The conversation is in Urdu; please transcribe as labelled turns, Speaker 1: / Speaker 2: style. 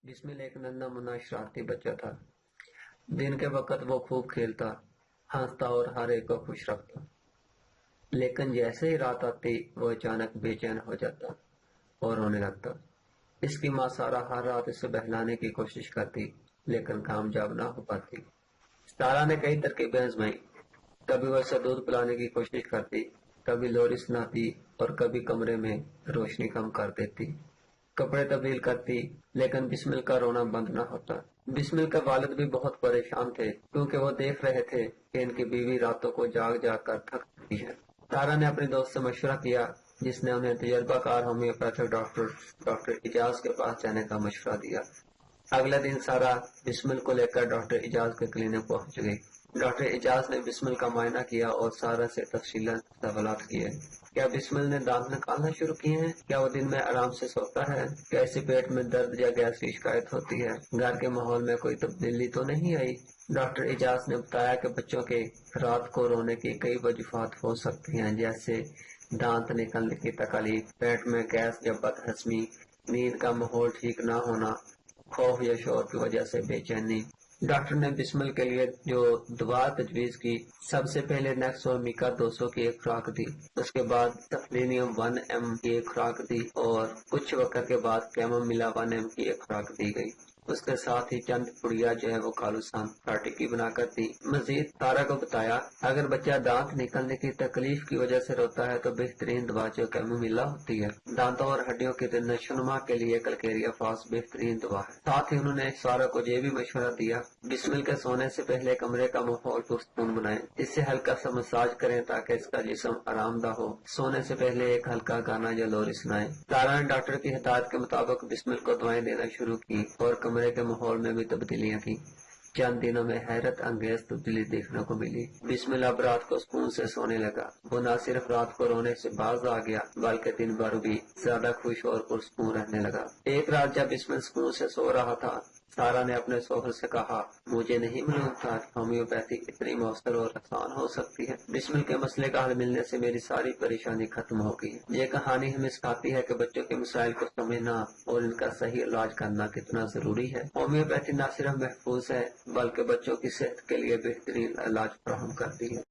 Speaker 1: بسمل ایک ننھا منا شرارتی بچہ تھا۔ دن کے وقت وہ خوب کھیلتا، ہنستا اور ہر ایک کو خوش رکھتا، لیکن جیسے ہی رات آتی وہ اچانک بے چین ہو جاتا اور رونے لگتا۔ اس کی ماں سارا ہر رات اسے بہلانے کی کوشش کرتی لیکن کامیاب نہ ہو پاتی۔ سارا نے کئی ترکیبیں آزمائی، کبھی وہ اسے دودھ پلانے کی کوشش کرتی، کبھی لوری سناتی اور کبھی کمرے میں روشنی کم کر دیتی، کپڑے تبدیل کرتی، لیکن بسمل کا رونا بند نہ ہوتا۔ بسمل کے والد بھی بہت پریشان تھے کیونکہ وہ دیکھ رہے تھے کہ ان کی بیوی راتوں کو جاگ جاگ کر تھک چکی ہے۔ تارا نے اپنے دوست سے مشورہ کیا جس نے انہیں تجربہ کار ہومیوپیتھک ڈاکٹر اجاز کے پاس جانے کا مشورہ دیا۔ اگلے دن سارا بسمل کو لے کر ڈاکٹر اجاز کے کلینک پہنچ گئی۔ ڈاکٹر اجاز نے بسمل کا معائنہ کیا اور سارا سے تفصیلاً سوالات کیے۔ کیا بسمل نے دانت نکالنا شروع کیے ہیں؟ کیا وہ دن میں آرام سے سوتا ہے؟ کیا اسے پیٹ میں درد یا گیس کی شکایت ہوتی ہے؟ گھر کے ماحول میں کوئی تبدیلی تو نہیں آئی؟ ڈاکٹر اجاز نے بتایا کہ بچوں کے رات کو رونے کی کئی وجوہات ہو سکتی ہیں، جیسے دانت نکلنے کی تکلیف، پیٹ میں گیس یا بد ہضمی، نیند کا ماحول ٹھیک نہ ہونا، خوف یا شور کی وجہ سے بے چینی۔ ڈاکٹر نے بسمل کے لیے جو دوا تجویز کی، سب سے پہلے نیکسومیکا 200 کی ایک خوراک دی، اس کے بعد سفلینیم 1 mg کی ایک خوراک دی اور کچھ وقت کے بعد کیمومیلا 1 mg کی ایک خوراک دی گئی۔ اس کے ساتھ ہی چند پڑیا جو ہے وہ کالوسان پراٹھی کی بنا کر دی۔ مزید تارا کو بتایا اگر بچہ دانت نکلنے کی تکلیف کی وجہ سے روتا ہے تو بہترین دوا جو کیمومیلا ہوتی ہے۔ دانتوں اور ہڈیوں کی نشوونما کے لیے کلکیریا فاس بہترین دوا ہے۔ ساتھ ہی انہوں نے سارا کو یہ بھی مشورہ دیا بسمل کے سونے سے پہلے کمرے کا ماحول پرسکون بنائیں، اس سے ہلکا سا مساج کریں تاکہ اس کا جسم آرام دہ ہو، سونے سے پہلے ایک ہلکا گانا یا لوری سنائیں۔ تارا نے ڈاکٹر کی ہدایت کے مطابق بسمل کو دوائیں دینا شروع کی اور کمرے کے ماحول میں بھی تبدیلیاں کی۔ چند دنوں میں حیرت انگیز تبدیلی دیکھنے کو ملی۔ بسمل اب رات کو سکون سے سونے لگا۔ وہ نہ صرف رات کو رونے سے باز آ گیا بلکہ دن بھر بھی زیادہ خوش اور پرسکون رہنے لگا۔ ایک رات جب بسمل سکون سے سو رہا تھا، سارا نے اپنے شوہر سے کہا مجھے نہیں معلوم تھا کہ ہومیوپیتھی اتنی مؤثر اور آسان ہو سکتی ہے۔ بسمل کے مسئلے کا حل ملنے سے میری ساری پریشانی ختم ہو گئی۔ یہ کہانی ہمیں سکھاتی ہے کہ بچوں کے مسائل کو سمجھنا اور ان کا صحیح علاج کرنا کتنا ضروری ہے۔ ہومیوپیتھی نہ صرف محفوظ ہے بلکہ بچوں کی صحت کے لیے بہترین علاج فراہم کرتی ہے۔